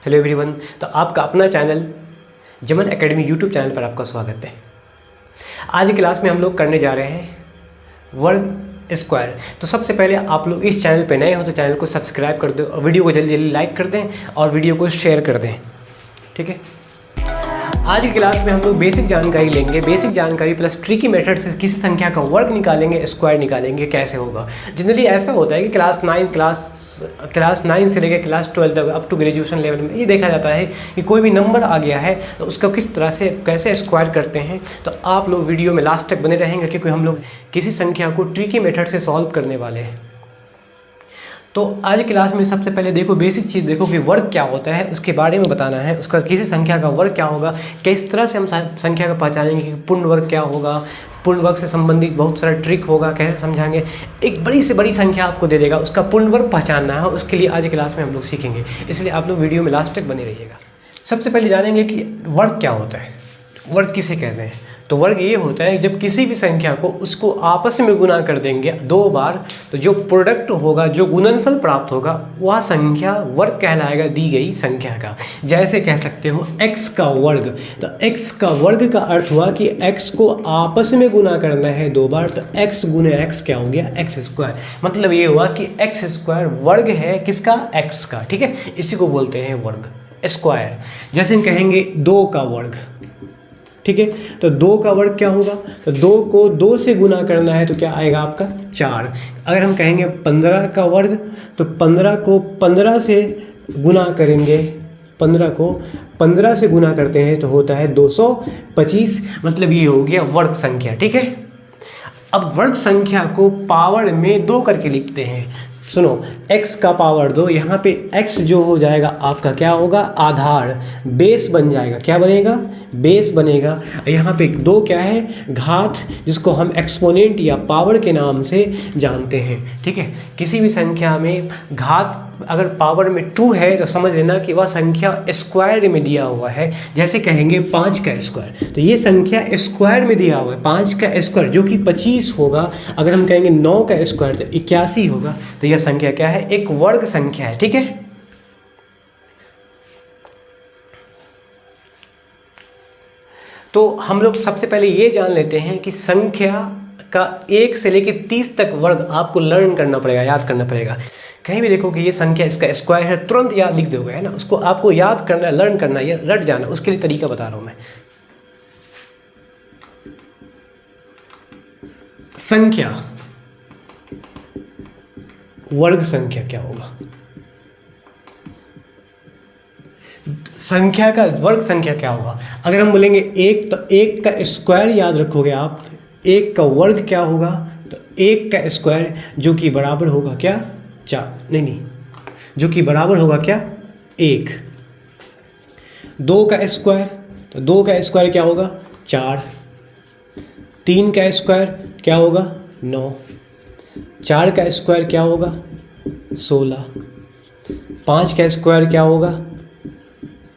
Hello everyone. तो आपका अपना चैनल जमन एकेडमी यूट्यूब चैनल पर आपका स्वागत है। आज की क्लास में हम लोग करने जा रहे हैं वर्ग स्क्वायर। तो सबसे पहले आप लोग इस चैनल पर नए हो तो चैनल को सब्सक्राइब कर दो और वीडियो को जल्दी जल्दी लाइक कर दें और वीडियो को शेयर कर दें, ठीक है। आज की क्लास में हम लोग बेसिक जानकारी लेंगे, बेसिक जानकारी प्लस ट्रिकी मेथड से किसी संख्या का वर्ग निकालेंगे, स्क्वायर निकालेंगे, कैसे होगा। जनरली ऐसा होता है कि क्लास 9 से लेकर क्लास 12 तक अप टू ग्रेजुएशन लेवल में ये देखा जाता है कि कोई भी नंबर आ गया है तो उसका किस तरह से कैसे स्क्वायर करते हैं। तो आप लोग वीडियो में लास्ट तक बने रहेंगे क्योंकि हम लोग किसी संख्या को ट्रिकी मेथड से सॉल्व करने वाले हैं। तो आज क्लास में सबसे पहले देखो बेसिक चीज़ देखो कि वर्ग क्या होता है, उसके बारे में बताना है। उसका किसी संख्या का वर्ग क्या होगा, किस तरह से हम संख्या का पहचानेंगे कि पूर्ण वर्ग क्या होगा, पूर्ण वर्ग से संबंधित बहुत सारा ट्रिक होगा, कैसे समझाएंगे। एक बड़ी से बड़ी संख्या आपको दे देगा, उसका पूर्ण वर्ग पहचानना है, उसके लिए आज क्लास में हम लोग सीखेंगे, इसलिए आप लोग वीडियो में लास्ट तक बने रहिएगा। सबसे पहले जानेंगे कि वर्ग क्या होता है, वर्ग किसे कहते हैं। तो वर्ग ये होता है जब किसी भी संख्या को उसको आपस में गुना कर देंगे 2 बार तो जो प्रोडक्ट होगा, जो गुणनफल प्राप्त होगा, वह संख्या वर्ग कहलाएगा दी गई संख्या का। जैसे कह सकते हो x का वर्ग, तो x का वर्ग का अर्थ हुआ कि x को आपस में गुना करना है 2 बार, तो x गुने x क्या हो गया, x स्क्वायर। मतलब ये हुआ कि x स्क्वायर वर्ग है किसका, x का, ठीक है। इसी को बोलते हैं वर्ग स्क्वायर। जैसे हम कहेंगे 2 का वर्ग, ठीक है। तो 2 का वर्ग क्या होगा, तो 2 को 2 से गुना करना है तो क्या आएगा आपका 4। अगर हम कहेंगे 15 का वर्ग, तो 15 को 15 से गुना करेंगे, 15 को 15 से गुना करते हैं तो होता है 225। मतलब ये हो गया वर्ग संख्या, ठीक है। अब वर्ग संख्या को पावर में 2 करके लिखते हैं। सुनो, x का पावर 2, यहाँ पे x जो हो जाएगा आपका क्या होगा, आधार, बेस बन जाएगा। क्या बनेगा, बेस बनेगा। यहाँ पे 2 क्या है, घात, जिसको हम एक्सपोनेंट या पावर के नाम से जानते हैं, ठीक है। किसी भी संख्या में घात अगर पावर में 2 है तो समझ लेना कि वह संख्या स्क्वायर में दिया हुआ है। जैसे कहेंगे 5 का स्क्वायर, तो ये संख्या स्क्वायर में दिया हुआ है, 5 का स्क्वायर जो कि 25 होगा। अगर हम कहेंगे 9 का स्क्वायर तो 81 होगा। तो यह संख्या क्या है, एक वर्ग संख्या है, ठीक है। तो हम लोग सबसे पहले ये जान लेते हैं कि संख्या का 1 से लेकर 30 तक वर्ग आपको लर्न करना पड़ेगा, याद करना पड़ेगा। कहीं भी देखो कि ये संख्या इसका स्क्वायर है, तुरंत याद लिख दोगे, है ना। उसको आपको याद करना, लर्न करना, या रट जाना, उसके लिए तरीका बता रहा हूं मैं। संख्या वर्ग संख्या क्या होगा, संख्या का वर्ग संख्या क्या होगा। अगर हम बोलेंगे 1, तो 1 का स्क्वायर याद रखोगे आप, 1 का वर्ग क्या होगा, तो 1 का स्क्वायर जो कि बराबर होगा क्या, 4, नहीं, जो कि बराबर होगा क्या, 1। 2 का स्क्वायर, तो 2 का स्क्वायर क्या होगा, 4। 3 का स्क्वायर क्या होगा, 9। 4 का स्क्वायर क्या होगा, 16। 5 का स्क्वायर क्या होगा,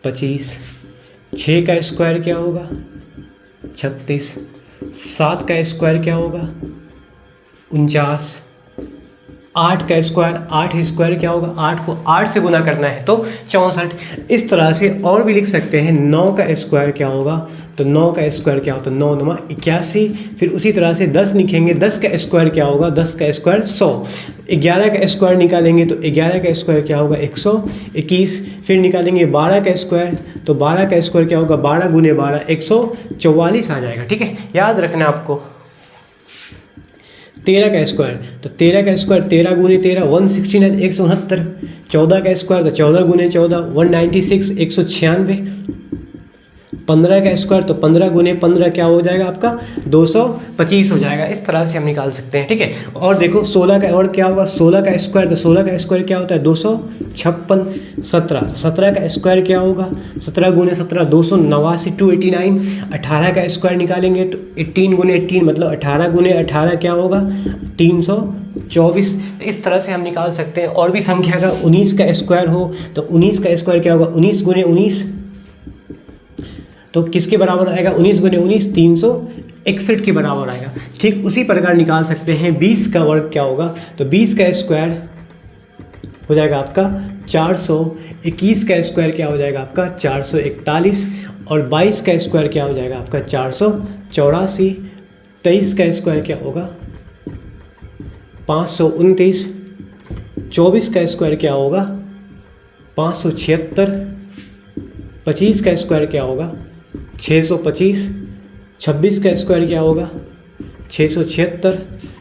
25। 6 का स्क्वायर क्या होगा, 36। 7 का स्क्वायर क्या होगा, 49। 8 का स्क्वायर, 8 स्क्वायर क्या होगा, 8 को 8 से गुना करना है तो 64। इस तरह से और भी लिख सकते हैं। 9 का स्क्वायर क्या होगा, तो 9 का स्क्वायर क्या होता है, 9 9 81। फिर उसी तरह से 10 लिखेंगे, 10 का स्क्वायर क्या होगा, 10 का स्क्वायर 100। 11 का स्क्वायर निकालेंगे तो 11 का स्क्वायर क्या होगा, 121। फिर निकालेंगे 12 का स्क्वायर, तो 12 का स्क्वायर क्या होगा, 12 गुने 12 144 आ जाएगा, ठीक है। याद रखना आपको। 13 का स्क्वायर, तो 13 का स्क्वायर 13 गुने 13 169 169। 14 का स्क्वायर, तो 14 गुने 14 196 196। 15 का स्क्वायर, तो 15 गुने 15 क्या हो जाएगा आपका, 225 हो जाएगा। इस तरह से हम निकाल सकते हैं, ठीक है। और देखो 16 का और क्या होगा, 16 का स्क्वायर, तो 16 का स्क्वायर क्या होता है, 256। 17 का स्क्वायर क्या होगा, 17 गुने 17 289 289। 18 का स्क्वायर निकालेंगे तो 18 गुने 18 मतलब 18 गुने 18 क्या होगा, 324। इस तरह से हम निकाल सकते हैं। और भी संख्या का 19 का स्क्वायर हो तो 19 का स्क्वायर क्या होगा, 19 गुने 19 तो किसके बराबर आएगा, 19 गुने 19 361 के बराबर आएगा। ठीक उसी प्रकार निकाल सकते हैं 20 का वर्ग क्या होगा, तो 20 का स्क्वायर हो जाएगा आपका 421 का स्क्वायर क्या हो जाएगा आपका 441, और 22 का स्क्वायर क्या हो जाएगा आपका 484, 23 का स्क्वायर क्या होगा 529, 24 का स्क्वायर क्या होगा 576, 25 का स्क्वायर क्या होगा 625, 26 का स्क्वायर क्या होगा 676,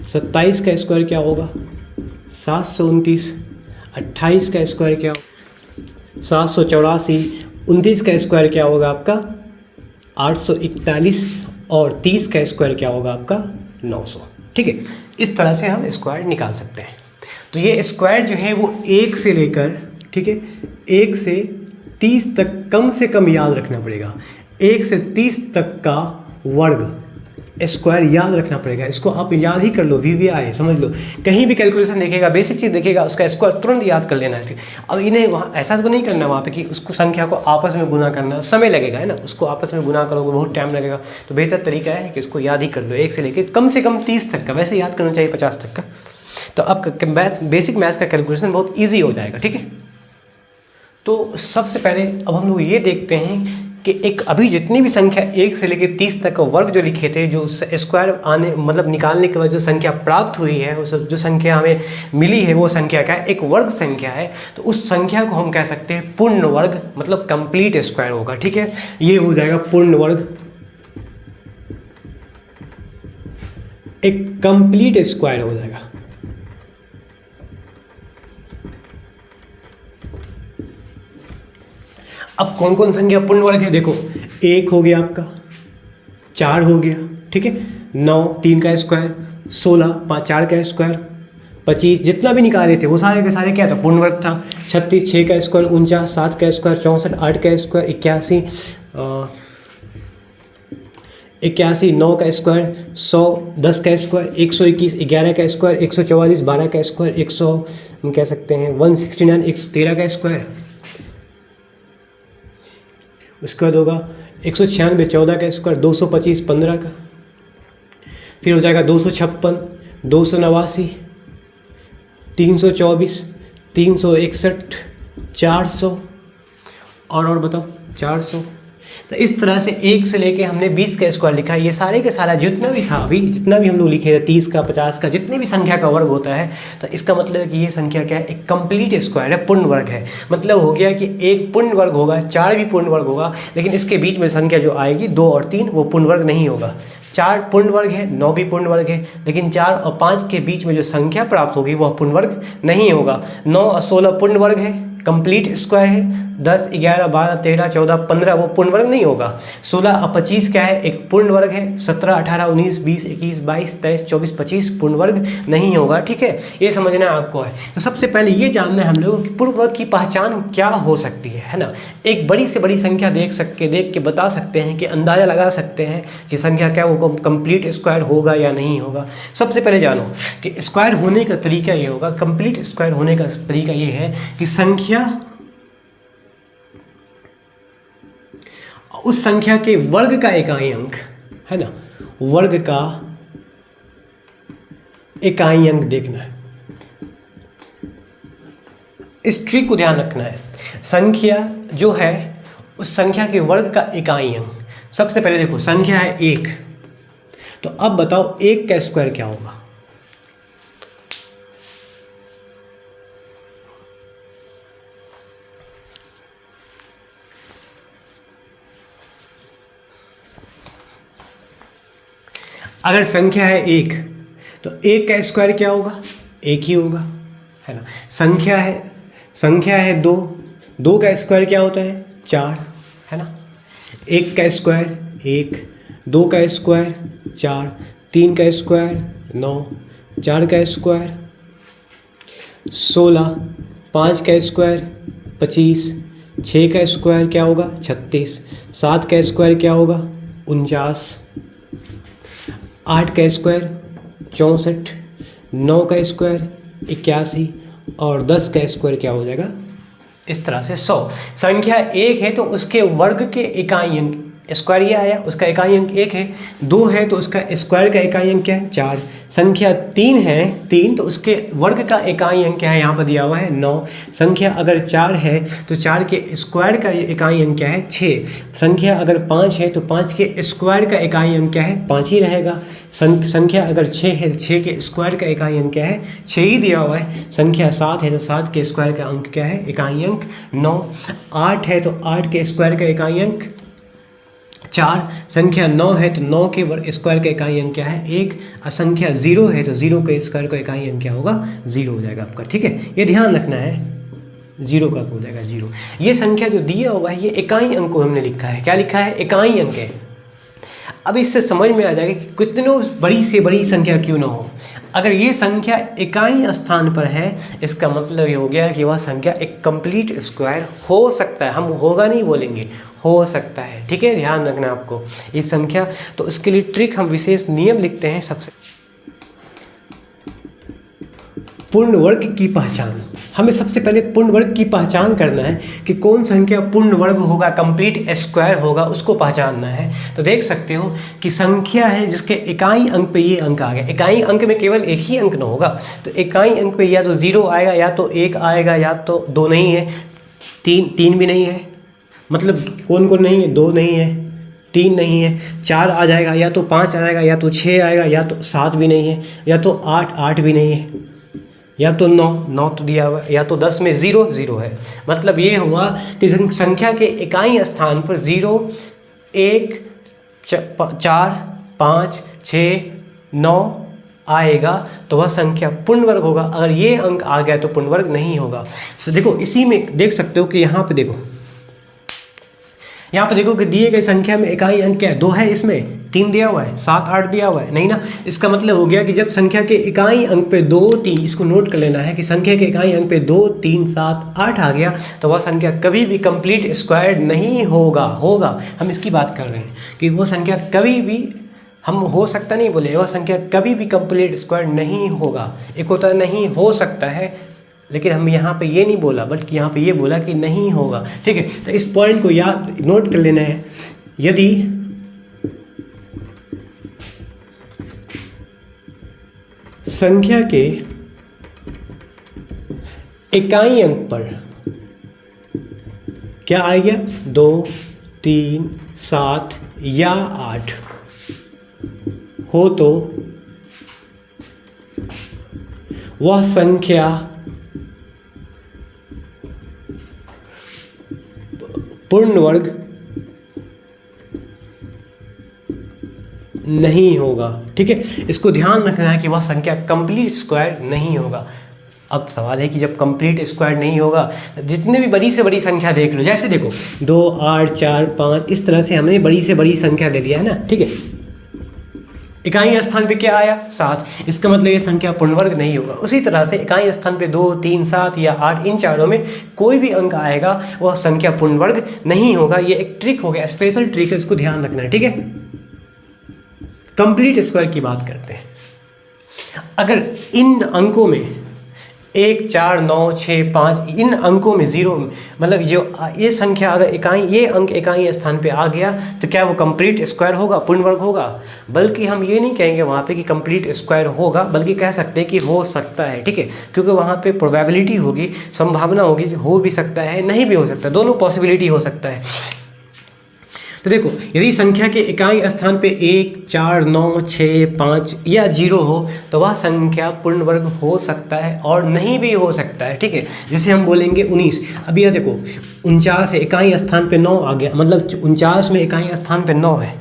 27 का स्क्वायर क्या होगा 729, 28 का स्क्वायर क्या होगा 784, 29 का स्क्वायर क्या होगा आपका 841, और 30 का स्क्वायर क्या होगा आपका 900। ठीक है, इस तरह से हम स्क्वायर निकाल सकते हैं। तो ये स्क्वायर जो है वो 1 से लेकर, ठीक है, 1 से 30 तक कम से कम याद रखना पड़ेगा। 1 से 30 तक का वर्ग स्क्वायर याद रखना पड़ेगा। इसको आप याद ही कर लो, VVI समझ लो। कहीं भी कैलकुलेशन देखेगा, बेसिक चीज़ देखेगा, उसका स्क्वायर तुरंत याद कर लेना है। अब इन्हें वहाँ ऐसा तो नहीं करना वहाँ पे कि उसको संख्या को आपस में गुना करना, समय लगेगा, है ना। उसको आपस में गुना करोगे बहुत टाइम लगेगा। तो बेहतर तरीका है कि उसको याद ही कर लो, 1 से लेकर कम से कम 30 तक का, वैसे याद करना चाहिए 50 तक का। तो आपका बेसिक मैथ का कैलकुलेशन बहुत ईजी हो जाएगा। ठीक है, तो सबसे पहले अब हम लोग ये देखते हैं कि एक अभी जितनी भी संख्या 1 से लेकर 30 तक का वर्ग जो लिखे थे, जो स्क्वायर आने मतलब निकालने के बाद जो संख्या प्राप्त हुई है, उस जो संख्या हमें मिली है वो संख्या क्या है, एक वर्ग संख्या है। तो उस संख्या को हम कह सकते हैं पूर्ण वर्ग, मतलब कंप्लीट स्क्वायर होगा। ठीक है, ये हो जाएगा पूर्ण वर्ग, एक कंप्लीट स्क्वायर हो जाएगा। अब कौन कौन संख्या पूर्ण वर्ग है देखो, 1 हो गया आपका, 4 हो गया, ठीक है, 9 3 का स्क्वायर, 16 4 का स्क्वायर, 25 जितना भी निकाले थे वो सारे के सारे क्या था, पूर्ण वर्ग था। 36 6 का स्क्वायर, 49 7 का स्क्वायर, 64 8 का स्क्वायर, 81 9 का स्क्वायर, 100 10 का स्क्वायर, 121 11 का स्क्वायर, 144 12 का स्क्वायर, 100 हम कह सकते हैं 169 113 का स्क्वायर। उसके बाद होगा 196 14 का स्क्वायर, 225 15 का, फिर हो जाएगा 256 289 324 361 400 और बताओ 400। तो इस तरह से 1 से लेके हमने 20 का स्क्वायर लिखा है। ये सारे के सारा जितना भी था, अभी जितना भी हम लोग लिखे थे 30 का 50 का, जितनी भी संख्या का वर्ग होता है, तो इसका मतलब है कि ये संख्या क्या है, एक कंप्लीट स्क्वायर है, पूर्ण वर्ग है। मतलब हो गया कि एक पूर्ण वर्ग होगा, 4 भी पूर्ण वर्ग होगा, लेकिन इसके बीच में संख्या जो आएगी 2 और 3 वो पूर्ण वर्ग नहीं होगा। 4 पूर्ण वर्ग है, 9 भी पूर्ण वर्ग है, लेकिन 4 और 5 के बीच में जो संख्या प्राप्त होगी वह पूर्ण वर्ग नहीं होगा। 9 और 16 पूर्ण वर्ग है, कंप्लीट स्क्वायर है। 10 11 12 13 14 15 वो पूर्ण वर्ग नहीं होगा। 16 और 25 क्या है, एक पूर्ण वर्ग है। 17 18 19 20 21 22 23 24 25 पूर्ण वर्ग नहीं होगा। ठीक है, ये समझना आपको है। तो सबसे पहले ये जानना है हम लोगों कि पूर्ण वर्ग की पहचान क्या हो सकती है ना। एक बड़ी से बड़ी संख्या देख के बता सकते हैं कि अंदाज़ा लगा सकते हैं कि संख्या क्या वो कंप्लीट स्क्वायर होगा या नहीं होगा। सबसे पहले जानो कि स्क्वायर होने का तरीका ये होगा, कंप्लीट स्क्वायर होने का तरीका ये है कि संख्या उस संख्या के वर्ग का इकाई अंक है ना, वर्ग का इकाई अंक देखना है। इस ट्रिक को ध्यान रखना है। संख्या जो है उस संख्या के वर्ग का इकाई अंक। सबसे पहले देखो संख्या है 1, तो अब बताओ 1 का स्क्वायर क्या होगा। अगर संख्या है 1 तो 1 का स्क्वायर क्या होगा, 1 ही होगा, है ना। संख्या है 2, 2 का स्क्वायर क्या होता है, 4, है ना। 1 का स्क्वायर 1, 2 का स्क्वायर 4, 3 का स्क्वायर 9, 4 का स्क्वायर 16, 5 का स्क्वायर 25, 6 का स्क्वायर क्या होगा 36, 7 का स्क्वायर क्या होगा 49, 8 का स्क्वायर 64, 9 का स्क्वायर 81 और 10 का स्क्वायर क्या हो जाएगा, इस तरह से 100। संख्या 1 है तो उसके वर्ग के इकाई अंक स्क्वायर ये आया, उसका इकाई अंक 1 है। 2 है तो उसका स्क्वायर का इकाई अंक क्या है? 4। संख्या 3 है, 3 तो उसके वर्ग का इकाई अंक क्या है? यहाँ पर दिया हुआ है 9। संख्या अगर 4 है तो 4 के स्क्वायर का इकाई अंक क्या है? 6। संख्या अगर 5 है तो 5 के स्क्वायर का इकाई अंक क्या है? 5 ही रहेगा। संख्या अगर 6 है तो 6 के स्क्वायर का इकाई अंक क्या है? 6 ही दिया हुआ है। संख्या 7 है तो 7 के स्क्वायर का अंक क्या है? इकाई अंक 9। 8 है तो 8 के स्क्वायर का इकाई अंक 4। संख्या 9 है तो 9 के स्क्वायर का इकाई अंक क्या है? 1। संख्या 0 है तो 0 के स्क्वायर का इकाई अंक क्या होगा? 0 हो जाएगा आपका। ठीक है, ये ध्यान रखना है, 0 का हो जाएगा 0। ये संख्या जो दिया हुआ है ये इकाई अंक को हमने लिखा है। क्या लिखा है? इकाई अंक है। अब इससे समझ में आ जाएगा कि कितनों बड़ी से बड़ी संख्या क्यों ना हो, अगर ये संख्या इकाई स्थान पर है इसका मतलब ये हो गया कि वह संख्या एक कंप्लीट स्क्वायर हो सकता है। हम होगा नहीं बोलेंगे, हो सकता है। ठीक है, ध्यान रखना आपको ये संख्या। तो इसके लिए ट्रिक हम विशेष नियम लिखते हैं। सबसे पूर्ण वर्ग की पहचान, हमें सबसे पहले पूर्ण वर्ग की पहचान करना है कि कौन संख्या पूर्ण वर्ग होगा, कंप्लीट स्क्वायर होगा, उसको पहचानना है। तो देख सकते हो कि संख्या है जिसके इकाई अंक पे ये अंक आ गया। इकाई अंक में केवल एक ही अंक ना होगा, तो इकाई अंक पे या तो 0 आएगा, या तो 1 आएगा, या तो 2 नहीं है, 3 भी नहीं है। मतलब कौन कौन नहीं है? 2 नहीं है, 3 नहीं है, 4 आ जाएगा, या तो 5 आ जाएगा, या तो 6 आएगा, या तो 7 भी नहीं है, या तो 8 भी नहीं है, या तो 9 तो दिया हुआ, या तो 10 में 0 है। मतलब ये हुआ कि संख्या के इकाई स्थान पर 0, 1, 4, 5, 6, 9 आएगा तो वह संख्या पूर्ण वर्ग होगा। अगर ये अंक आ गया तो पूर्ण वर्ग नहीं होगा। देखो इसी में देख सकते हो कि यहाँ पे देखो, यहाँ पे देखो कि दिए गए संख्या में इकाई अंक क्या है? 2 है, इसमें 3 दिया हुआ है, 7, 8 दिया हुआ है नहीं ना। इसका मतलब हो गया कि जब संख्या के इकाई अंक पे 2, 3, इसको नोट कर लेना है कि संख्या के इकाई अंक पे 2, 3, 7, 8 आ गया तो वह संख्या कभी भी कंप्लीट स्क्वायर नहीं होगा। हम इसकी बात कर रहे हैं कि वो संख्या कभी भी, हम हो सकता नहीं बोले, वह संख्या कभी भी कंप्लीट स्क्वायर नहीं होगा। एक होता है नहीं हो सकता है, लेकिन हम यहाँ पे ये नहीं बोला, बल्कि यहाँ पे ये बोला कि नहीं होगा। ठीक है, तो इस पॉइंट को याद नोट कर लेना है। यदि संख्या के इकाई अंक पर क्या आ गया? 2, 3, 7 या 8 हो तो वह संख्या पूर्ण वर्ग नहीं होगा। ठीक है, इसको ध्यान रखना है कि वह संख्या कंप्लीट स्क्वायर नहीं होगा। अब सवाल है कि जब कंप्लीट स्क्वायर नहीं होगा, जितने भी बड़ी से बड़ी संख्या देख लो, जैसे देखो 2, 8, 4, 5, इस तरह से हमने बड़ी से बड़ी संख्या ले लिया है ना। ठीक है, इकाई स्थान पे क्या आया? 7, इसका मतलब ये संख्या पूर्ण वर्ग नहीं होगा। उसी तरह से इकाई स्थान पे 2, 3, 7 या 8, इन चारों में कोई भी अंक आएगा वह संख्या पूर्ण वर्ग नहीं होगा। ये एक ट्रिक हो गया, स्पेशल ट्रिक है, इसको ध्यान रखना है। ठीक है, कंप्लीट स्क्वायर की बात करते हैं। अगर इन अंकों में 1, 4, 9, 6, 5 इन अंकों में 0, मतलब जो ये संख्या अगर ये अंक इकाई स्थान पे आ गया तो क्या वो कंप्लीट स्क्वायर होगा, पूर्ण वर्ग होगा? बल्कि हम ये नहीं कहेंगे वहाँ पे कि कंप्लीट स्क्वायर होगा, बल्कि कह सकते हैं कि हो सकता है। ठीक है, क्योंकि वहाँ पे प्रोबेबिलिटी होगी, संभावना होगी, हो भी सकता है, नहीं भी हो सकता, दोनों पॉसिबिलिटी हो सकता है। तो देखो यदि संख्या के इकाई स्थान पे 1, 4, 9, 6, 5 या 0 हो तो वह संख्या पूर्ण वर्ग हो सकता है और नहीं भी हो सकता है। ठीक है, जैसे हम बोलेंगे 19। अब यह देखो 49 है, इकाई स्थान पे 9 आ गया, मतलब 49 में इकाई स्थान पे 9 है,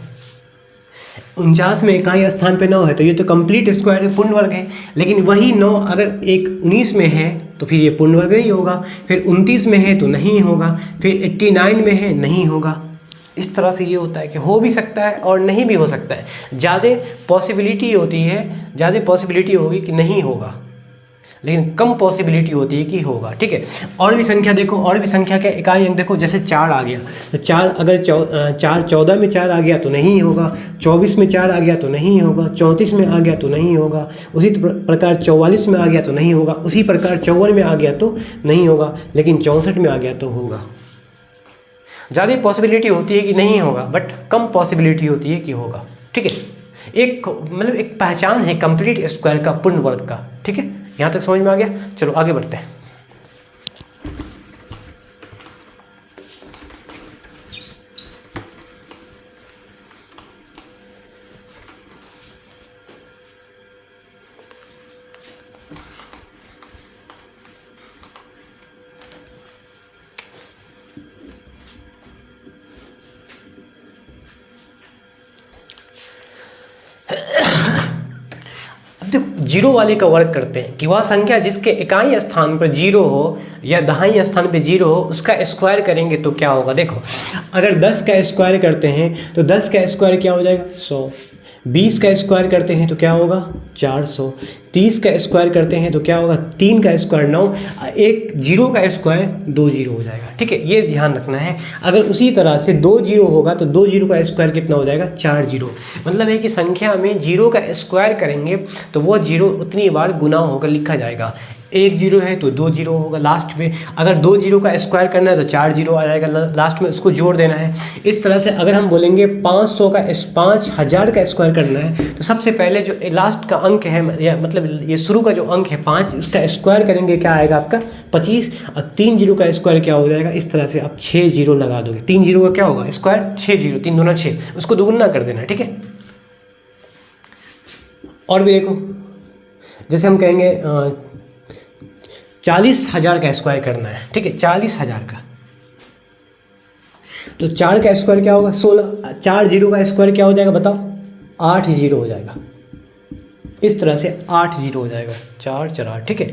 49 में इकाई स्थान पे 9 है तो ये तो कंप्लीट स्क्वायर है, पूर्ण वर्ग है। लेकिन वही 9 अगर 19 में है तो फिर ये पूर्ण वर्ग नहीं होगा, फिर 29 में है तो नहीं होगा, फिर 89 में है नहीं होगा। इस तरह से ये होता है कि हो भी सकता है और नहीं भी हो सकता है। ज़्यादा पॉसिबिलिटी होती है, ज़्यादा पॉसिबिलिटी होगी कि नहीं होगा, लेकिन कम पॉसिबिलिटी होती है कि होगा। ठीक है, और भी संख्या देखो, और भी संख्या के इकाई अंक देखो, जैसे 4 आ गया तो 4 अगर 14 में 4 आ गया तो नहीं होगा, 24 में 4 आ गया तो नहीं होगा, 34 में आ गया तो नहीं होगा, उसी प्रकार 44 में आ गया तो नहीं होगा, उसी प्रकार 54 में आ गया तो नहीं होगा, लेकिन 64 में आ गया तो होगा। ज़्यादा पॉसिबिलिटी होती है कि नहीं होगा, बट कम पॉसिबिलिटी होती है कि होगा। ठीक है, एक मतलब एक पहचान है कंप्लीट स्क्वायर का, पूर्ण वर्ग का। ठीक है, यहाँ तक समझ में आ गया। चलो आगे बढ़ते हैं। देखो जीरो वाले का वर्क करते हैं कि वह संख्या जिसके इकाई स्थान पर जीरो हो या दहाई स्थान पर जीरो हो उसका स्क्वायर करेंगे तो क्या होगा। देखो अगर 10 का स्क्वायर करते हैं तो 10 का स्क्वायर क्या हो जाएगा 100, 20 का स्क्वायर करते हैं तो क्या होगा 400, 30 का स्क्वायर करते हैं तो क्या होगा 3 का स्क्वायर 9, एक जीरो का स्क्वायर 2 जीरो हो जाएगा। ठीक है, ये ध्यान रखना है। अगर उसी तरह से 2 जीरो होगा तो 2 जीरो का स्क्वायर कितना हो जाएगा 4 जीरो। मतलब है कि संख्या में जीरो का स्क्वायर करेंगे तो वो जीरो उतनी बार गुना होकर लिखा जाएगा। एक जीरो है तो 2 जीरो होगा लास्ट में। अगर 2 जीरो का स्क्वायर करना है तो 4 जीरो आ जाएगा लास्ट में, उसको जोड़ देना है। इस तरह से अगर हम बोलेंगे 5000 का स्क्वायर करना है तो सबसे पहले जो लास्ट का अंक है या मतलब ये शुरू का जो अंक है 5, उसका स्क्वायर करेंगे क्या आएगा आपका 25, और 3 जीरो का स्क्वायर क्या हो जाएगा। इस तरह से आप 6 जीरो लगा दोगे। 3 जीरो का क्या होगा स्क्वायर 6 जीरो, 3 दूना 6, उसको दोगुना कर देना। ठीक है, और भी देखो जैसे हम कहेंगे 40,000 का स्क्वायर करना है। ठीक है, 40,000 का तो 4 का स्क्वायर क्या होगा 16, 4 जीरो का स्क्वायर क्या हो जाएगा बताओ 8 जीरो हो जाएगा। इस तरह से 8 जीरो हो जाएगा, 4 4 8। ठीक है,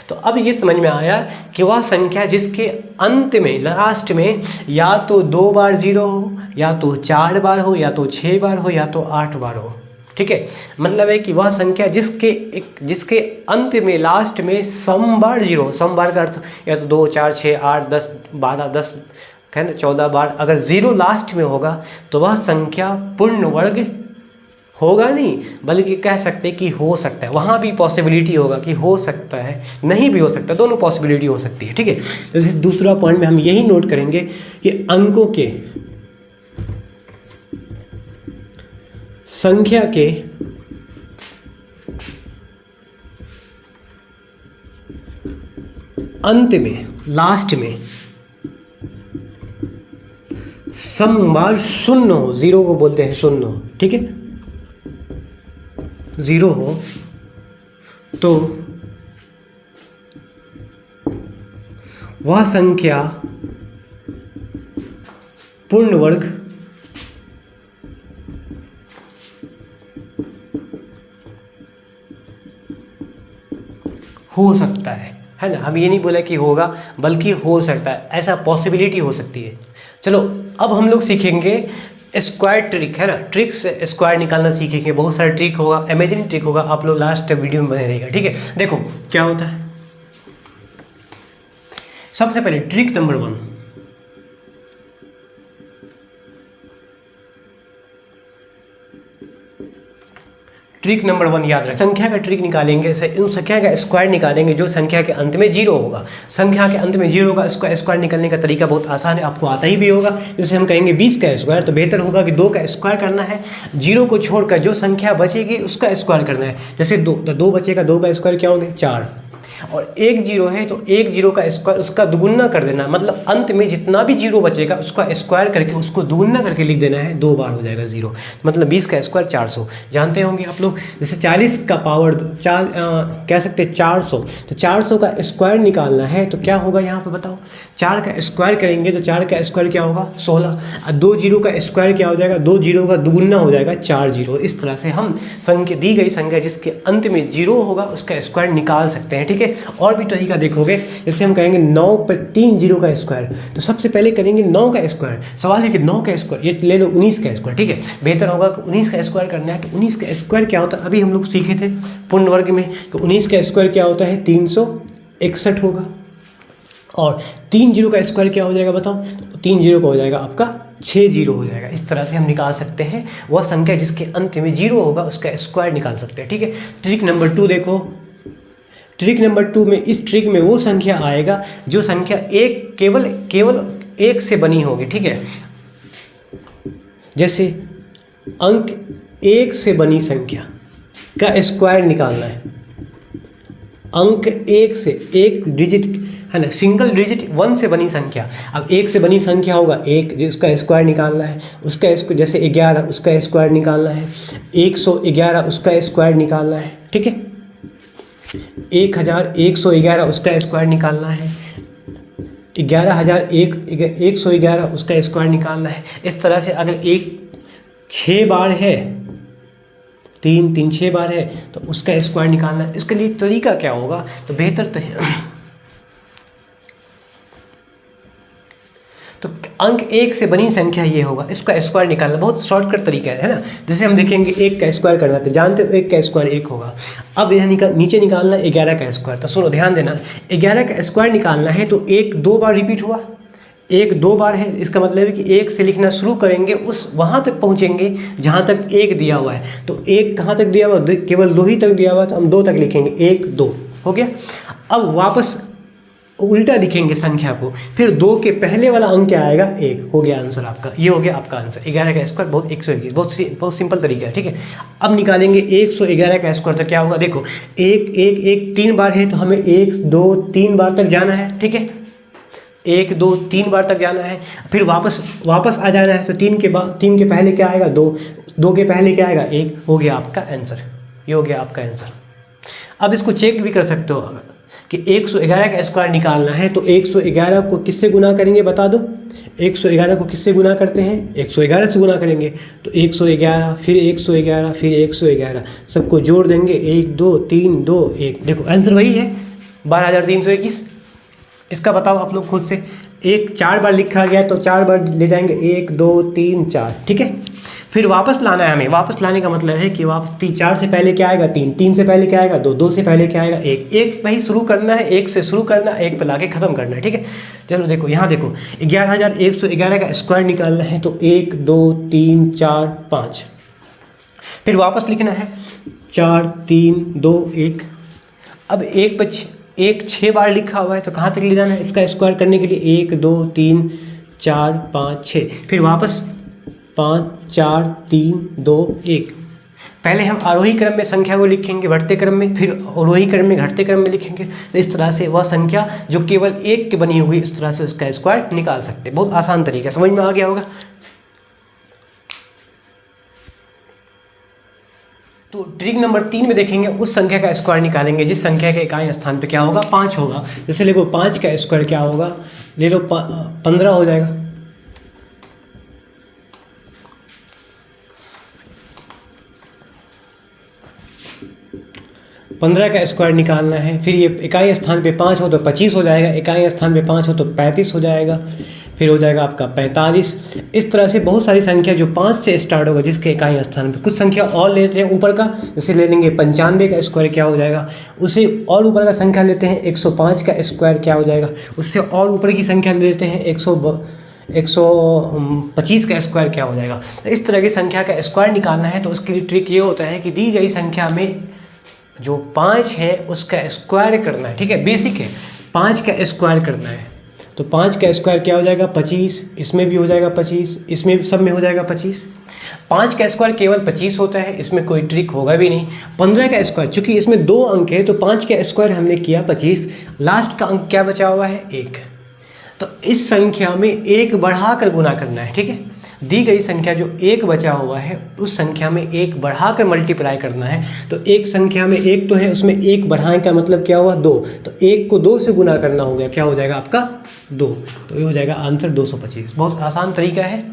तो अब ये समझ में आया कि वह संख्या जिसके अंत में लास्ट में या तो 2 बार जीरो हो या तो 4 बार हो या तो 6 बार हो या तो 8 बार हो। ठीक है, मतलब है कि वह संख्या जिसके अंत में लास्ट में सम बार जीरो, सम बार का अर्थ या तो 2 4 6 8 10 12 10 है ना 14 बार, अगर ज़ीरो लास्ट में होगा तो वह संख्या पूर्ण वर्ग होगा नहीं, बल्कि कह सकते कि हो सकता है। वहाँ भी पॉसिबिलिटी होगा कि हो सकता है, नहीं भी हो सकता, दोनों पॉसिबिलिटी हो सकती है। ठीक है, जैसे दूसरा पॉइंट में हम यही नोट करेंगे कि अंकों के संख्या के अंत में लास्ट में सम बार शून्य हो, जीरो को बोलते हैं शून्य हो। ठीक है, जीरो हो तो वह संख्या पूर्ण वर्ग हो सकता है ना। हम ये नहीं बोला कि होगा, बल्कि हो सकता है, ऐसा पॉसिबिलिटी हो सकती है। चलो अब हम लोग सीखेंगे स्क्वायर ट्रिक, है ना। ट्रिक से स्क्वायर निकालना सीखेंगे, बहुत सारे ट्रिक होगा, अमेजिंग ट्रिक होगा, आप लोग लास्ट वीडियो में बने रहेगा। ठीक है, देखो क्या होता है। सबसे पहले ट्रिक नंबर 1, ट्रिक नंबर 1 याद रखें। संख्या का ट्रिक निकालेंगे, उन संख्या का स्क्वायर निकालेंगे जो संख्या के अंत में जीरो होगा। संख्या के अंत में जीरो होगा, इसका स्क्वायर निकालने का तरीका बहुत आसान है, आपको आता ही भी होगा। जैसे हम कहेंगे 20 का स्क्वायर, तो बेहतर होगा कि 2 का स्क्वायर करना है, जीरो को छोड़कर जो संख्या बचेगी उसका स्क्वायर करना है। जैसे 2, तो 2 बचेगा, 2 का स्क्वायर क्या होंगे 4, और 1 जीरो है तो 1 जीरो का स्क्वायर उसका दुगुना कर देना, मतलब अंत में जितना भी जीरो बचेगा उसका स्क्वायर करके उसको दुगुना करके लिख देना है, 2 बार हो जाएगा जीरो। मतलब 20 का स्क्वायर 400 जानते होंगे आप लोग। जैसे 40 का पावर कह सकते हैं 400, तो 400 का स्क्वायर निकालना है तो क्या होगा यहाँ पे बताओ। 4 का स्क्वायर करेंगे तो 4 का स्क्वायर क्या होगा 16, और 2 जीरो का स्क्वायर क्या हो जाएगा, 2 जीरो का दुगुना हो जाएगा 4 जीरो। इस तरह से हम संख्या दी गई संख्या जिसके अंत में जीरो होगा उसका स्क्वायर निकाल सकते हैं। ठीक है, और भी तरीका देखोगे। जैसे हम कहेंगे 9 पर 3 जीरो का स्क्वायर, तो सबसे पहले करेंगे 9 का स्क्वायर। सवाल है कि 9 का स्क्वायर, ये ले लो 19 का स्क्वायर। ठीक है, बेहतर होगा कि 19 का स्क्वायर करना है। तो 19 का स्क्वायर क्या होता है, अभी हम लोग सीखे थे पूर्ण वर्ग में, तो 19 का स्क्वायर क्या होता है 361 होगा, और 3 जीरो का स्क्वायर क्या हो जाएगा बताओ, तो 3 जीरो का हो जाएगा आपका 6 जीरो हो जाएगा। इस तरह से हम निकाल सकते हैं वह संख्या जिसके अंत में जीरो होगा उसका स्क्वायर निकाल सकते हैं। ठीक है, ट्रिक नंबर 2 देखो। ट्रिक नंबर 2 में, इस ट्रिक में वो संख्या आएगा जो संख्या एक केवल एक से बनी होगी, ठीक है। जैसे अंक एक से बनी संख्या का स्क्वायर निकालना है। अंक एक से, एक डिजिट है ना, सिंगल डिजिट 1 से बनी संख्या। अब एक से बनी संख्या होगा एक, उसका स्क्वायर निकालना है। उसका जैसे 11, उसका स्क्वायर निकालना है। 111 उसका स्क्वायर निकालना है, ठीक है। 1111 उसका स्क्वायर निकालना है। 111 उसका स्क्वायर निकालना है। इस तरह से अगर एक 6 बार है, 6 बार है तो उसका स्क्वायर निकालना है। इसके लिए तरीका क्या होगा, तो बेहतर तो अंक एक से बनी संख्या ये होगा, इसका स्क्वायर निकालना बहुत शॉर्टकट तरीका है ना। जैसे हम देखेंगे एक का स्क्वायर करना, तो जानते हो एक का स्क्वायर एक होगा। अब यहाँ नीचे निकालना 11 का स्क्वायर। तो सुनो ध्यान देना, 11 का स्क्वायर निकालना है तो एक 2 बार रिपीट हुआ, एक 2 बार है। इसका मतलब है कि एक से लिखना शुरू करेंगे, उस वहाँ तक पहुँचेंगे जहाँ तक एक दिया हुआ है। तो एक कहाँ तक दिया हुआ, केवल 2 ही तक दिया हुआ, तो हम 2 तक लिखेंगे, 1 2 हो गया। अब वापस उल्टा लिखेंगे संख्या को, फिर 2 के पहले वाला अंक क्या आएगा, 1 हो गया आंसर आपका। ये हो गया आपका आंसर 11 का स्क्वायर, बहुत 121, बहुत सिंपल तरीका है, ठीक है। अब निकालेंगे 111 का स्क्वायर, तो क्या होगा, देखो 1 1 1 3 बार है तो हमें 1 2 3 बार तक जाना है, ठीक है। 1 2 3 बार तक जाना है, फिर वापस आ जाना है। तो 3 के पहले क्या आएगा, 2 के पहले क्या आएगा, 1 हो गया आपका आंसर। ये हो गया आपका आंसर। अब इसको चेक भी कर सकते हो कि 111 का स्क्वायर निकालना है तो 111 को किससे गुना करेंगे, बता दो। 111 को किससे गुना करते हैं, 111 से गुना करेंगे। तो 111 फिर 111 फिर 111, सबको जोड़ देंगे, 1 2 3 2 1। देखो आंसर वही है 12321। इसका बताओ आप लोग खुद से। 4 बार लिखा गया तो 4 बार ले जाएंगे, 1 2 3 4, ठीक है। फिर वापस लाना है हमें। वापस लाने का मतलब है कि वापस 4 से पहले क्या आएगा, 3 से पहले क्या आएगा, 2 से पहले क्या आएगा, 1 पे ही शुरू करना है, 1 से शुरू करना है, 1 पे लाके ख़त्म करना है, ठीक है। चलो देखो यहाँ देखो 11111 का स्क्वायर निकालना है तो 1 2 3 4 5, फिर वापस लिखना है 4 3 2 1। अब 6 बार लिखा हुआ है तो कहाँ तक ले जाना है इसका स्क्वायर करने के लिए, 1 2 3 4 5 6, फिर वापस 5 4 3 2 1। पहले हम आरोही क्रम में संख्या को लिखेंगे बढ़ते क्रम में, फिर अवरोही क्रम में घटते क्रम में लिखेंगे। तो इस तरह से वह संख्या जो केवल 1 की बनी हुई, इस तरह से उसका स्क्वायर निकाल सकते हैं। बहुत आसान तरीका, समझ में आ गया होगा। तो ट्रिक नंबर 3 में देखेंगे, उस संख्या का स्क्वायर निकालेंगे जिस संख्या के इकाई स्थान पे क्या होगा, 5 होगा। जैसे देखो 5 का स्क्वायर क्या होगा, ले लो 15 हो जाएगा। 15 का स्क्वायर निकालना है। फिर ये इकाई स्थान पे 5 हो तो 25 हो जाएगा, इकाई स्थान पे 5 हो तो 35 हो जाएगा, फिर हो जाएगा आपका 45। इस तरह से बहुत सारी संख्या जो 5 से स्टार्ट होगा जिसके इकाई स्थान पे। कुछ संख्या और लेते हैं ऊपर का, जैसे ले लेंगे 95 का स्क्वायर क्या हो जाएगा, उससे और ऊपर का संख्या लेते हैं 105 का स्क्वायर क्या हो जाएगा, उससे और ऊपर की संख्या लेते हैं 125 का स्क्वायर क्या हो जाएगा। तो इस तरह की संख्या का स्क्वायर निकालना है तो उसके लिए ट्रिक ये होता है कि दी गई संख्या में जो 5 है उसका स्क्वायर करना है, ठीक है। बेसिक है, 5 का स्क्वायर करना है। तो 5 का स्क्वायर क्या हो जाएगा, 25, इसमें भी हो जाएगा 25, इसमें सब में हो जाएगा 25। 5 का स्क्वायर केवल 25 होता है, इसमें कोई ट्रिक होगा भी नहीं। 15 का स्क्वायर, चूंकि इसमें 2 अंक है तो 5 का स्क्वायर हमने किया 25, लास्ट का अंक क्या बचा हुआ है, 1। तो इस संख्या में 1 बढ़ाकर गुना करना है, ठीक है। दी गई संख्या जो 1 बचा हुआ है उस संख्या में 1 बढ़ाकर मल्टीप्लाई करना है। तो एक संख्या में 1 तो है, उसमें 1 बढ़ाने का मतलब क्या हुआ, 2। तो 1 को 2 से गुना करना हो गया, क्या हो जाएगा आपका 2। तो ये हो जाएगा आंसर 225। बहुत आसान तरीका है,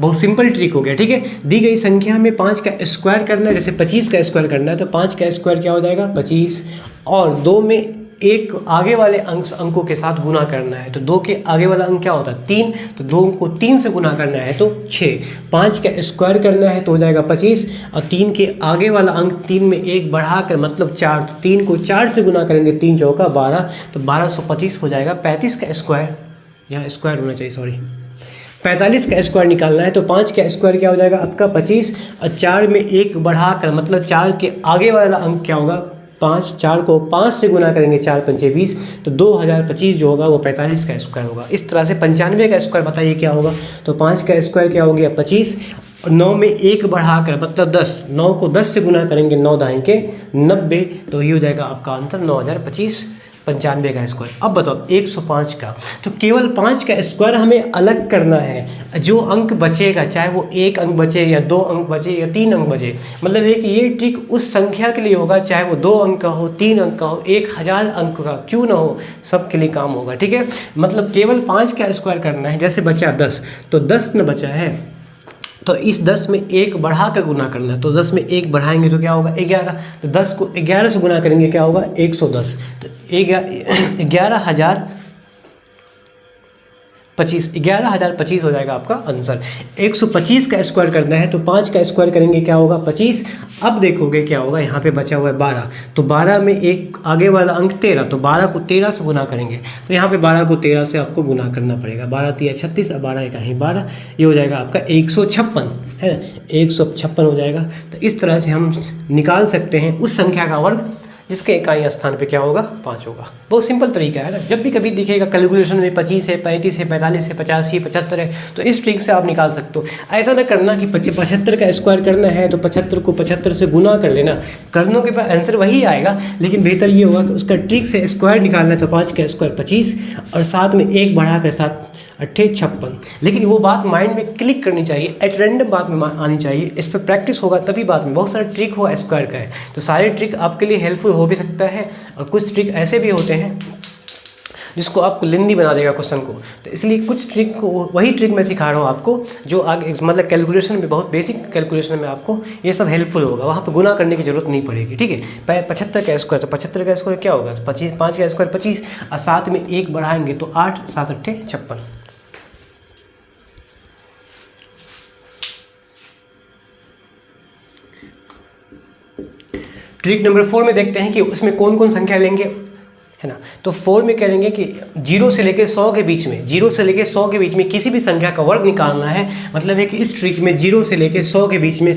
बहुत सिंपल ट्रिक हो गया, ठीक है। दी गई संख्या में 5 का स्क्वायर करना है, जैसे 25 का स्क्वायर करना है तो 5 का स्क्वायर क्या हो जाएगा 25, और 2 में 1 आगे वाले अंकों के साथ गुना करना है। तो 2 के आगे वाला अंक क्या होता है 3, तो 2 को 3 से गुना करना है तो 6। 5 का स्क्वायर करना है तो हो जाएगा 25, और 3 के आगे वाला अंक 3 में 1 बढ़ाकर मतलब 4, तो 3 को 4 से गुना करेंगे, 3 चौका 12, तो 1225 हो जाएगा। 35 का स्क्वायर, यहाँ स्क्वायर होना चाहिए, सॉरी, 45 का स्क्वायर निकालना है तो 5 का स्क्वायर क्या हो जाएगा आपका 25, और 4 में 1 बढ़ाकर मतलब 4 के आगे वाला अंक क्या होगा 5, 4 को 5 से गुना करेंगे, 4 पंचे 20, तो 2025 जो होगा वो 45 का स्क्वायर होगा। इस तरह से 95 का स्क्वायर बताइए क्या होगा। तो 5 का स्क्वायर क्या हो गया 25, और 9 में 1 बढ़ाकर मतलब 10, 9 को 10 से गुना करेंगे, 9 दाएँ के 90, तो ये हो जाएगा आपका आंसर 9025, 95 का स्क्वायर। अब बताओ 105 का, तो केवल 5 का स्क्वायर हमें अलग करना है। जो अंक बचेगा, चाहे वो 1 अंक बचे या 2 अंक बचे या 3 अंक बचे, मतलब एक ये ट्रिक उस संख्या के लिए होगा, चाहे वो 2 अंक का हो, 3 अंक का हो, 1000 अंक का क्यों ना हो, सबके लिए काम होगा। ठीक है, मतलब केवल 5 का स्क्वायर करना है। जैसे बचा 10, तो 10 न बचा है, तो इस 10 में 1 बढ़ा कर गुना करना है। तो 10 में 1 बढ़ाएंगे तो क्या होगा 11, तो 10 को 11 से गुना करेंगे क्या होगा 110, तो 11,025 हो जाएगा आपका आंसर। 125 का स्क्वायर करना है, तो 5 का स्क्वायर करेंगे क्या होगा 25। अब देखोगे क्या होगा, यहाँ पे बचा हुआ है 12, तो 12 में एक आगे वाला अंक 13, तो 12 को 13 से गुना करेंगे, तो यहाँ पे 12 को 13 से आपको गुना करना पड़ेगा। 12 3 36, अब 12 कहीं 12, ये हो जाएगा आपका 156, है ना, 156 हो जाएगा। तो इस तरह से हम निकाल सकते हैं उस संख्या का वर्ग जिसके इकाई स्थान पे क्या होगा 5 होगा। बहुत सिंपल तरीका है ना। जब भी कभी दिखेगा कैलकुलेशन में 25 है, 35 है, 45 है, 85 है, 75 है, तो इस ट्रिक से आप निकाल सकते हो। ऐसा ना करना कि 75 का स्क्वायर करना है तो 75 को 75 से गुना कर लेना, करने के बाद आंसर वही आएगा, लेकिन बेहतर ये होगा कि उसका ट्रिक से स्क्वायर निकालना है। तो 5 का स्क्वायर 25 और साथ में 1 बढ़ा कर 7 8 56, लेकिन वो बात माइंड में क्लिक करनी चाहिए, एट रैंडम बात में आनी चाहिए। इस पर प्रैक्टिस होगा तभी बात में। बहुत सारे ट्रिक हुआ स्क्वायर का है, तो सारे ट्रिक आपके लिए हेल्पफुल हो भी सकता है, और कुछ ट्रिक ऐसे भी होते हैं जिसको आपको लेंदी बना देगा क्वेश्चन को। तो इसलिए कुछ ट्रिक को, वही ट्रिक मैं सिखा रहा हूँ आपको जो आगे मतलब कैलकुलेशन में, बहुत बेसिक कैलकुलेशन में आपको ये सब हेल्पफुल होगा। वहाँ पे गुना करने की जरूरत नहीं पड़ेगी। ठीक है, 75 का स्क्वायर, तो 75 का स्क्वायर क्या होगा 25, 5 का स्क्वायर 25 और साथ में 1 बढ़ाएंगे तो 8 7 8 56। ट्रिक नंबर 4 में देखते हैं कि उसमें कौन कौन संख्या लेंगे, है ना। तो 4 में करेंगे कि 0 से लेकर 100 के बीच में, 0 से लेकर 100 के बीच में किसी भी संख्या का वर्ग निकालना है। मतलब है कि इस ट्रिक में 0 से लेकर 100 के बीच में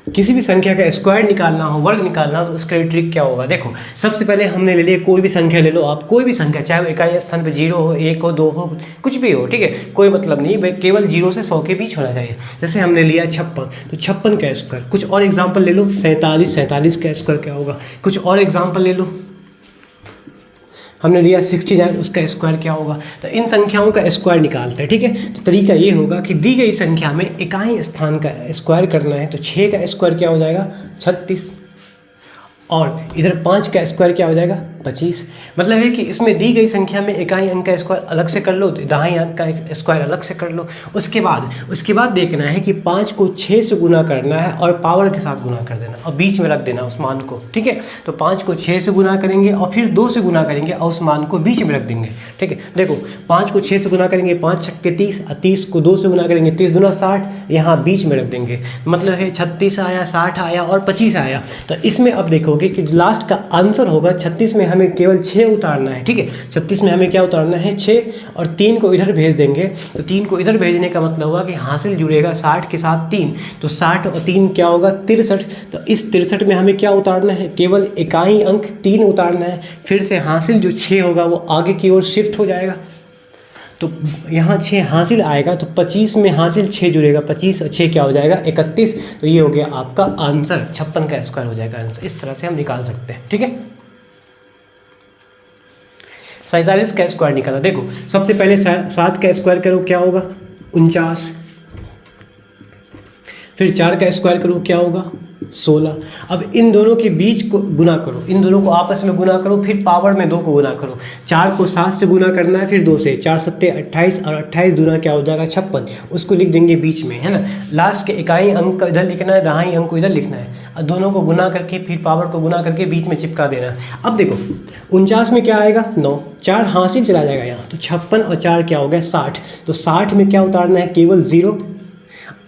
किसी भी संख्या का स्क्वायर निकालना हो, वर्ग निकालना हो, तो उसका ट्रिक क्या होगा। देखो सबसे पहले हमने ले लिया, कोई भी संख्या ले लो आप, कोई भी संख्या, चाहे वो इकाई स्थान पे 0 हो, 1 हो, 2 हो, कुछ भी हो, ठीक है, कोई मतलब नहीं भाई, केवल 0 से 100 के बीच होना चाहिए। जैसे हमने लिया 56, तो 56 का स्क्वायर। कुछ और एग्जाम्पल ले लो, 47 का स्क्वायर क्या होगा। कुछ और एग्जाम्पल ले लो, हमने लिया 69, उसका स्क्वायर क्या होगा। तो इन संख्याओं का स्क्वायर निकालते हैं। ठीक है, तो तरीका ये होगा कि दी गई संख्या में इकाई स्थान का स्क्वायर करना है। तो 6 का स्क्वायर क्या हो जाएगा 36, और इधर 5 का स्क्वायर क्या हो जाएगा 25। मतलब है कि इसमें दी गई संख्या में इकाई अंक का स्क्वायर अलग से कर लो, दहाई अंक का स्क्वायर अलग से कर लो। उसके बाद देखना है कि 5 को 6 से गुना करना है और पावर के साथ गुना कर देना और बीच में रख देना उस मान को। ठीक है, तो 5 को 6 से गुना करेंगे और फिर 2 से गुना करेंगे और उस मान को बीच में रख देंगे। ठीक है, देखो 5 को 6 से गुना करेंगे, 5 छक्के 30, और 30 को 2 से गुना करेंगे, 30 दूना 60, यहाँ बीच में रख देंगे। मतलब है 36 आया, 60 आया और 25 आया। तो इसमें अब देखोगे कि लास्ट का आंसर होगा 36 में हमें केवल 6 उतारना है। ठीक है, 36 में हमें क्या उतारना है 6, और 3 को इधर भेज देंगे। तो 3 को इधर भेजने का मतलब हुआ कि हासिल जुड़ेगा 60 के साथ 3, तो 60 और 3 क्या होगा 63। तो इस 63 में हमें क्या उतारना है, केवल इकाई अंक 3 उतारना है। फिर से हासिल जो 6 होगा वो आगे की ओर शिफ्ट हो जाएगा, तो यहाँ 6 हासिल आएगा, तो 25 में हासिल 6 जुड़ेगा, 25 और 6 क्या हो जाएगा 31। तो ये हो गया आपका आंसर, 56 का स्क्वायर हो जाएगा आंसर। इस तरह से हम निकाल सकते हैं। ठीक है, 47 का स्क्वायर निकाला। देखो सबसे पहले 7 का स्क्वायर करो क्या होगा 49, फिर 4 का स्क्वायर करो क्या होगा 16। अब इन दोनों के बीच को गुना करो, इन दोनों को आपस में गुना करो, फिर पावर में 2 को गुना करो। 4 को 7 से गुना करना है, फिर 2 से, 4 सत्ते 28 और 28 दूना क्या हो जाएगा 56, उसको लिख देंगे बीच में, है ना। लास्ट के इकाई अंक का इधर लिखना है, दहाई अंक को इधर लिखना है, और दोनों को गुना करके फिर पावर को गुना करके बीच में चिपका देना है। अब देखो 49 में क्या आएगा 9, 4 हासिल चला जाएगा यहाँ, तो 56 और 4 क्या हो गया 60। तो 60 में क्या उतारना है केवल 0,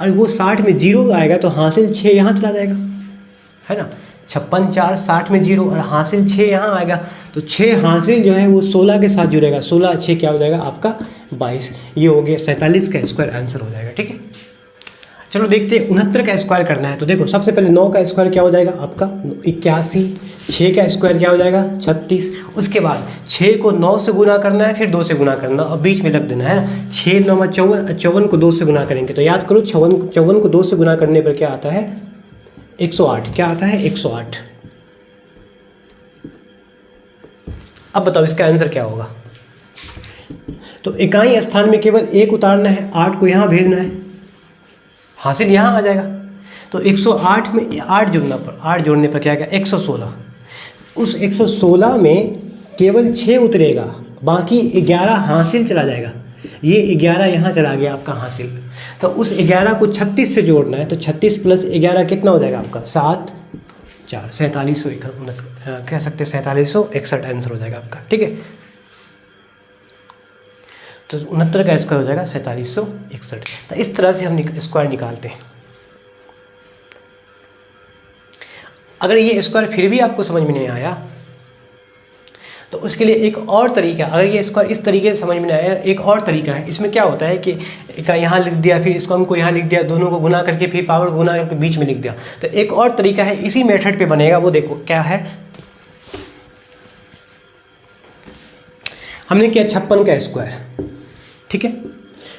और वो 60 में 0 आएगा तो हासिल 6 यहाँ चला जाएगा, है ना। 56 4 60 में 0 और हासिल 6 यहाँ आएगा, तो 6 हासिल जो है वो 16 के साथ जुड़ेगा, 16 6 क्या हो जाएगा आपका 22। ये हो गया 47 का स्क्वायर आंसर हो जाएगा। ठीक है, चलो देखते हैं 69 का स्क्वायर करना है। तो देखो सबसे पहले 9 का स्क्वायर क्या हो जाएगा आपका 81, 6 का स्क्वायर क्या हो जाएगा 36, उसके बाद 6 को 9 से गुना करना है, फिर 2 से गुना करना और बीच में लग देना है ना। 6 9 54, 54 को 2 से गुना करेंगे तो याद करो 54 को 2 से गुना करने पर क्या आता है 108। क्या आता है 108। अब बताओ इसका आंसर क्या होगा। तो इकाई स्थान में केवल 1 उतारना है, 8 को यहाँ भेजना है, हासिल यहाँ आ जाएगा। तो 108 में 8 जोड़ने पर क्या आएगा 116। उस 116 में केवल 6 उतरेगा, बाकी 11 हासिल चला जाएगा। ये 11 यहाँ चला गया आपका हासिल। तो उस 11 को 36 से जोड़ना है, तो 36 प्लस 11 कितना हो जाएगा आपका 7 4 4761 कह सकते हैं 4761 आंसर हो जाएगा आपका। ठीक है, तो 69 का स्क्वायर हो जाएगा 4761। तो इस तरह से हम स्क्वायर निकालते हैं। अगर ये स्क्वायर फिर भी आपको समझ में नहीं आया तो उसके लिए एक और तरीका, अगर ये स्क्वायर इस तरीके से समझ में नहीं आया, एक और तरीका है। इसमें क्या होता है कि का यहाँ लिख दिया, फिर इसको हमको यहाँ लिख दिया, दोनों को गुना करके फिर पावर गुना करके बीच में लिख दिया। तो एक और तरीका है, इसी मेथड पे बनेगा, वो देखो क्या है। हमने किया 56 का स्क्वायर, ठीक है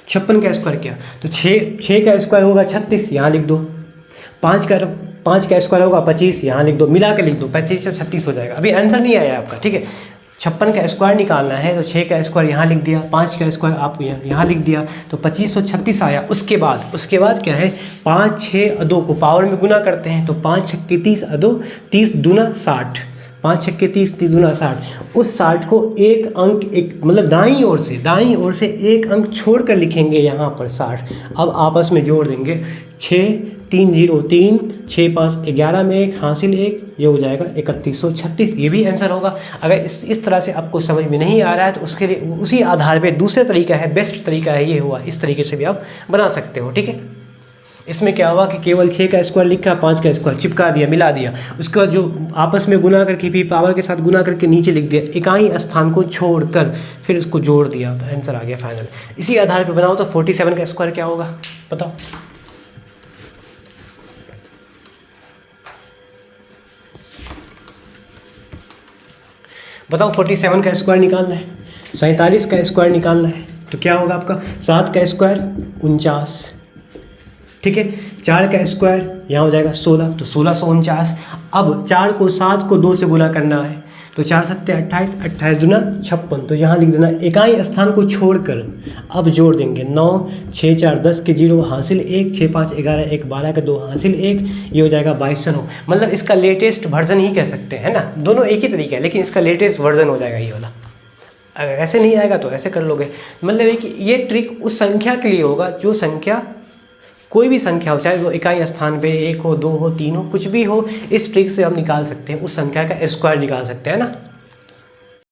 56 का स्क्वायर किया तो 6 का स्क्वायर होगा 36, यहाँ लिख दो। 5 का स्क्वायर होगा 25, यहाँ लिख दो, मिला के लिख दो, 25 से 36 हो जाएगा। अभी आंसर नहीं आया आपका, ठीक है। 56 का स्क्वायर निकालना है तो 6 का स्क्वायर यहाँ लिख दिया, 5 का स्क्वायर आप यहाँ लिख दिया, तो 2536 आया। उसके बाद क्या है 5 6 2 को पावर में गुना करते हैं, तो 5 6 30 2 30 दूना 60, 5 6 30 30 दूना 60। उस 60 को एक अंक मतलब दाईं ओर से एक अंक छोड़ कर लिखेंगे यहाँ पर 60। अब आपस में जोड़ देंगे 6 3 0 3 6 5 11 में 1 हासिल 1, ये हो जाएगा 3136। ये भी आंसर होगा। अगर इस तरह से आपको समझ में नहीं आ रहा है तो उसके लिए उसी आधार पे दूसरा तरीका है, बेस्ट तरीका है ये हुआ। इस तरीके से भी आप बना सकते हो, ठीक है। इसमें क्या हुआ कि केवल 6 का स्क्वायर लिखा, 5 का स्क्वायर चिपका दिया, मिला दिया, उसके बाद जो आपस में गुना करके फिर पावर के साथ गुना करके नीचे लिख दिया, इकाई स्थान को छोड़कर फिर उसको जोड़ दिया, तो आंसर आ गया फाइनल। इसी आधार पर बनाओ तो 47 का स्क्वायर क्या होगा बताओ। बताओ 47 का स्क्वायर निकालना है, 47 का स्क्वायर निकालना है, तो क्या होगा आपका 7 का स्क्वायर 49, ठीक है। 4 का स्क्वायर यहाँ हो जाएगा 16, तो 1649। अब 4 को 7 को 2 से गुना करना है, तो 4 7 28, 28 दूना 56, तो यहाँ लिख देना इकाई स्थान को छोड़कर। अब जोड़ देंगे 9 6 4 10 के 0 हासिल 1, 6 5 11 1 12 के 2 हासिल 1, ये हो जाएगा 2209। मतलब इसका लेटेस्ट वर्जन ही कह सकते हैं ना, दोनों एक ही तरीका है, लेकिन इसका लेटेस्ट वर्जन हो जाएगा ये वाला। अगर ऐसे नहीं आएगा तो ऐसे कर लोगे। मतलब है कि ये ट्रिक उस संख्या के लिए होगा जो संख्या कोई भी संख्या हो, चाहे वो इकाई स्थान पे 1 हो 2 हो 3 हो कुछ भी हो, इस ट्रिक से हम निकाल सकते हैं, उस संख्या का स्क्वायर निकाल सकते हैं ना।